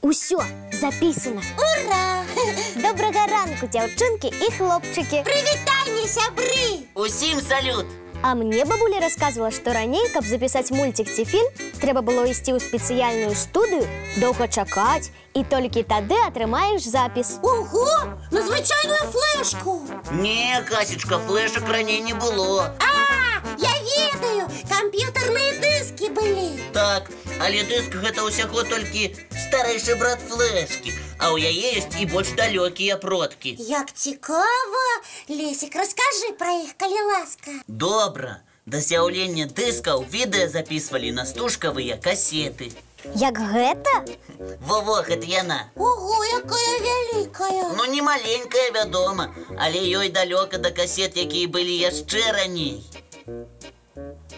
Усё записано. Ура! Добрага ранку, дзяўчынкі і хлопчыкі. Прывітанне, сябры! Усім салют! А мне бабуля рассказывала, што раней, каб запісаць мульцік ці фільм, трэба было ісці ў спецыяльную студыю, доўга чакаць, і толькі тады атрымаеш запіс. Ого! На звычайную флешку! Не, Касечка, флешак раней не было. Я ведаю! Камп'ютарныя дыскі былі! Так, але дыск гэта ўсяго толькі старэйшы брат флешкі, а ў яе ёсць і больш далёкія продкі. Як цікава! Лесік, раскажы пра іх, калі ласка. Добра. Да з'яўлення дыскаў відэа запісвалі на стужкавыя касеты. Як гэта? Во-во, гэта яна. Ого, якая вялікая! Ну, не маленькая, вядома, але ёй далёка да касет, якія былі яшчэ раней.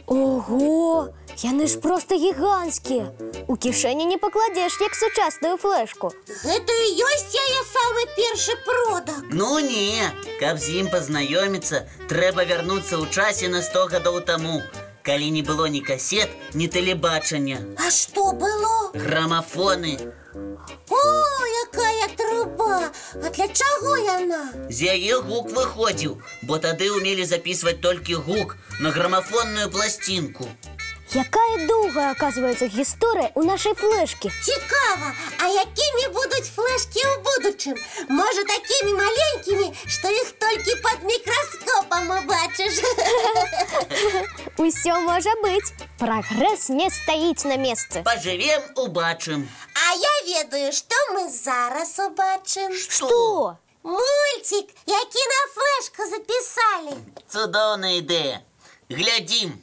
Ого! Яны ж проста гіганцкія. У кішэні не пакладзеш, як сучасную флешку. Гэта і ёсць яе самы першы продак. Ну не, каб з ім пазнаёміцца, трэба вярнуцца ў часе на 100 гадоў таму, калі не было ні касет, ні тэлебачання. А што было? Грамафоны. О, якая труба! А для чаго яна? З яе гук выходзіў, бо тады ўмелі запісваць толькі гук на грамафонную пласцінку. Якая доўгая, аказваецца, гісторыя ў нашай флешкі. Цікава, а якімі будуць флешкі ў будучым? Можа, такімі маленькімі, што іх толькі пад мікраскопам убачыш? Усё можа быць. Прагрэс не стаіць на месцы. Пажывем, убачым. А я ведаю, што мы зараз убачым. Што? Мульцік, які на флешку запісалі. Цудоўная ідэя. Глядзім.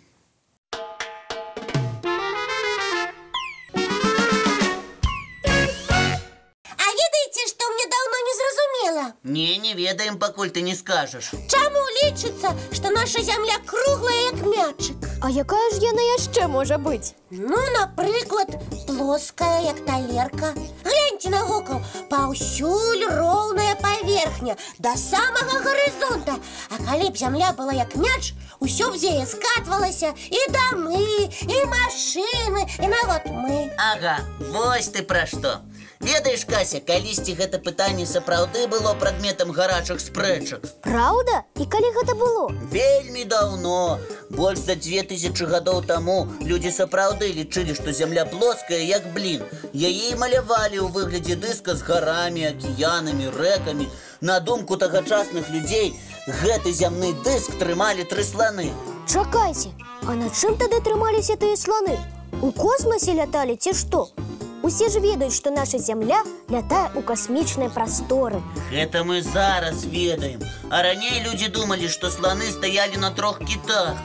Не ведаем, пакуль ты не скажаш. Чаму лічыцца, што наша зямля круглая, як мячык? А якая ж яна яшчэ можа быць? Ну, напрыклад, плоская, як талерка. Гляньце навокал, паўсюль роўная паверхня, да самага гарызонта. А калі б зямля была як мяч, усё б з яе скатвалася, і дамы, і машыны, і нават мы. Ага, вось ты пра што. Ведаеш, Кася, калісьці гэта пытанне сапраўды было прадметам гарачых спрэчак. Праўда? І калі гэта было? Вельмі даўно. Больш за 2000 гадоў таму людзі сапраўды лічылі, што зямля плоская, як блін. Яе і малявалі ў выглядзе дыска з гарамі, акіянамі, рэкамі. На думку тагачасных людзей, гэты зямны дыск трымалі 3 сланы. Чакайце, а на чым тады трымаліся тыя сланы? У космасе ляталі ці што? Усе ж ведаюць, што наша зямля лятае ў касмічнай прасторы. Гэта мы зараз ведаем. А раней людзі думалі, што сланы стаялі на 3 кітах.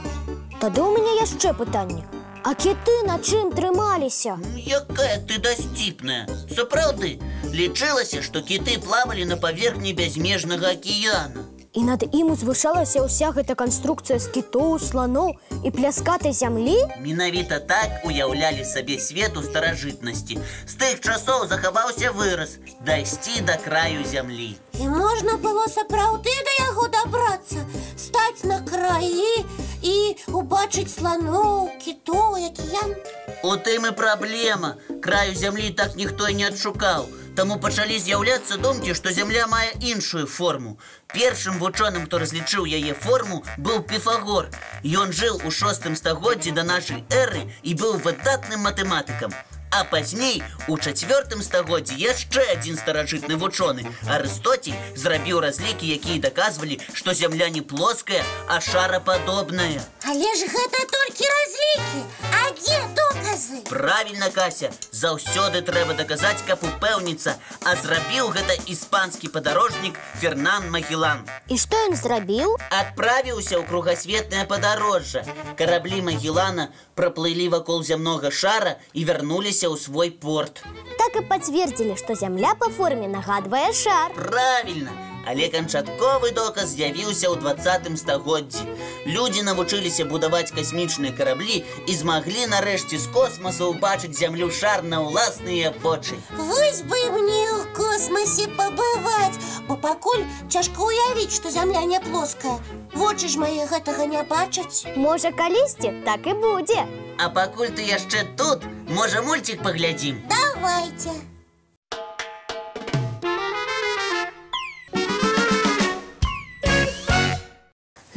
Тады ў мяне яшчэ пытанне. А кіты на чым трымаліся? Якая ты дасціпная. Сапраўды, лічылася, што кіты плавалі на паверхні бязмежнага акіяна. І над ім узвышалася ўся гэта канструкцыя з кітоў, сланоў і пляскатай зямлі? Менавіта так уяўлялі сабе свет у старажытнасці. З тых часоў захаваўся выраз дайсці да краю зямлі. І можна было сапраўды да яго дабрацца, стаць на краі і убачыць сланоў, кітоў, акіян. У тым і праблема. Краю зямлі так ніхто і не адшукаў. Таму пачалі з'яўляцца думкі, што зямля мае іншую форму. Першым вучоным, хто разлічыў яе форму, быў Піфагор. Ён жыў у 6 стагоддзі да нашай эры і быў выдатным матэматыкам. А пазней, у 4 стагоддзі, яшчэ адзін старажытны вучоны, Арыстоцій, зрабіў разлікі, якія даказвалі, што зямля не плоская, а шарападобная. Але ж гэта толькі разлікі. А дзе доказы? Правільна, Кася, заўсёды трэба даказаць, каб упэўніцца. А зрабіў гэта іспанскі падарожнік Фернан Магеллан. І што ён зрабіў? Адправіўся ў кругасветнае падарожжа. Караблі Магеллана праплылі вакол зямнога шара і вярнуліся ў свой порт. Так і пацвердзілі, што зямля па форме нагадвае шар. Правільна, але канчатковы доказ з'явіўся ў 20 стагоддзі. Людзі навучыліся будаваць касмічныя караблі і змаглі нарэшце з космасу ўбачыць зямлю шар на ўласныя вочы. Вось бы мне ў космасе пабываць, бо пакуль цяжка ўявіць, што зямля не плоская. Вочы ж мае гэтага не бачаць. Можа, калісьці так і будзе. А пакуль ты яшчэ тут, можа, мульцік паглядзім? Давайте.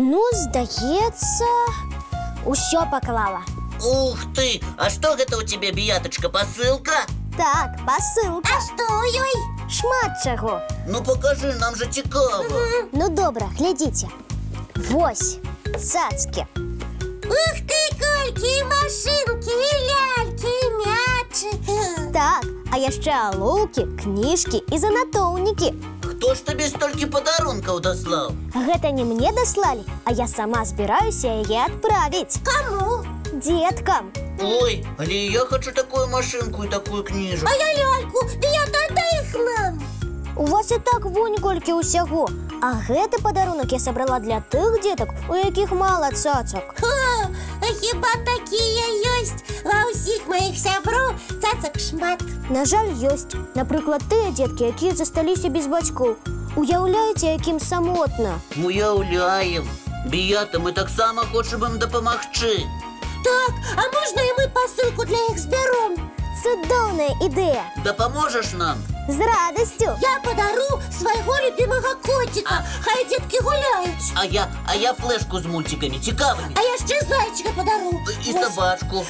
Ну, здаецца, усё паклала. Ух ты! А што гэта ў цябе, Біятачка, пасылка? Так, пасылка. А што ў ёй? Шмат чаго. Ну покажи, нам же цікаво. Ну добра, глядзіце. Вось, цацкі. Ух ты, колькі, і машынкі, і лялькі, і мячык. Так, а яшчэ алоўкі, кніжкі і занатоўнікі. Хто ж табе столькі падарункаў даслаў? Гэта не мне даслалі, а я сама збіраюся яе адправіць. Каму? Дзеткам. Ой, але я хочу такую машинку и такую книжку. А я ляльку, Бията, отдай их нам. У вас і так вунь колькі ўсяго. А гэты падарунак я сабрала для тых дзетак, у якіх мала цацак. А хіба такія ёсць? Ва ўсіх маіх сяброў цацак шмат. На жаль, ёсць. Напрыклад, тыя дзеткі, якія засталіся без бацькоў. Уяўляеце, якім самотна. Уяўляем. Бията, мы таксама хочам ім дапамагчы. Так, а можна і мы пасылку для іх збяром? Цудоўная ідэя. Дапаможаш нам? З радасцю. Я падару свайго любімага коціка. Хай дзеткі гуляюць. А я флешку з мультиками цікавымі. А яшчэ зайчика падару. І собачку.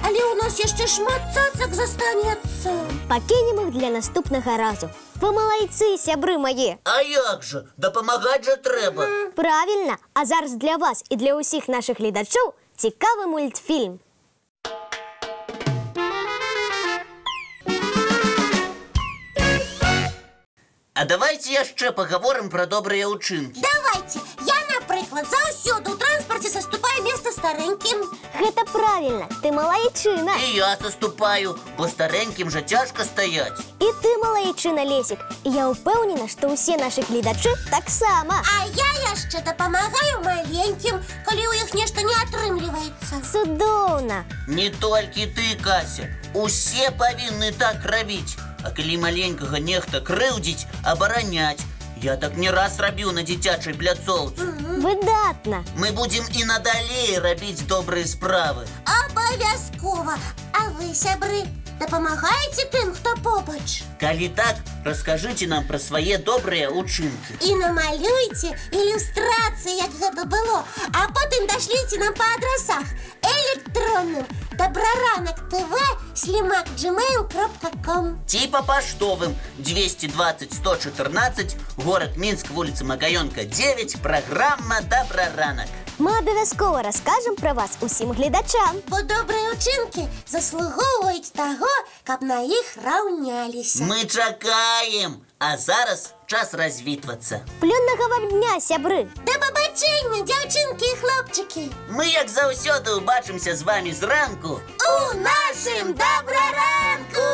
Але у нас яшчэ шмат цацак застанецца. Пакінем іх для наступнага разу. Вы малайцы, сябры мае. А як жа? Дапамагаць жа трэба. Правільна. А зараз для вас і для ўсіх нашых гледачоў цікавы мультфільм. А давайте яшчэ паговорым пра добрыя ўчынкі. Давайте. Я, напрыклад, заўсёды ў транспарце саступаю месца старэнькім. Гэта правільна. Ты малайчына. І я саступаю, бо старэнькім жа цяжка стаяць. І ты малайчына, Лесік. І я ўпэўнена, што ўсе нашы гледачы таксама. А я яшчэ дапамагаю маленькім, калі ў іх нешта не атрымліваецца. Цудоўна. Не толькі ты, Кася. Усе павінны так рабіць. А калі маленькага нехта крыўдзіць, абараняць. Я так не раз рабіў на дзіцячай пляцоўцы. Выдатна. Мы будзем і надалей рабіць добрыя справы. Абавязкова. А вы, сябры, дапамагаеце тым, хто побач? Калі так, раскажыце нам пра свае добрыя ўчынкі. І намалюйце ілюстрацыі, як гэта было, а потым дашліце нам па адрасах электронным добраранок.tv@gmail.com. Ці па паштовым 220 114, горад Мінск, вуліца Магаёнка, 9, праграма «Добраранак». Мы абавязкова раскажам пра вас усім гледачам. Бо добрыя ўчынкі заслугоўваюць таго, каб на іх раўняліся. Мы чакаем, а зараз час развітвацца. Плённага вам дня, сябры. Да пабачэння, дзяўчынкі і хлопчыкі. Мы, як заўсёды, убачымся з вамі зранку У нашым добраранку!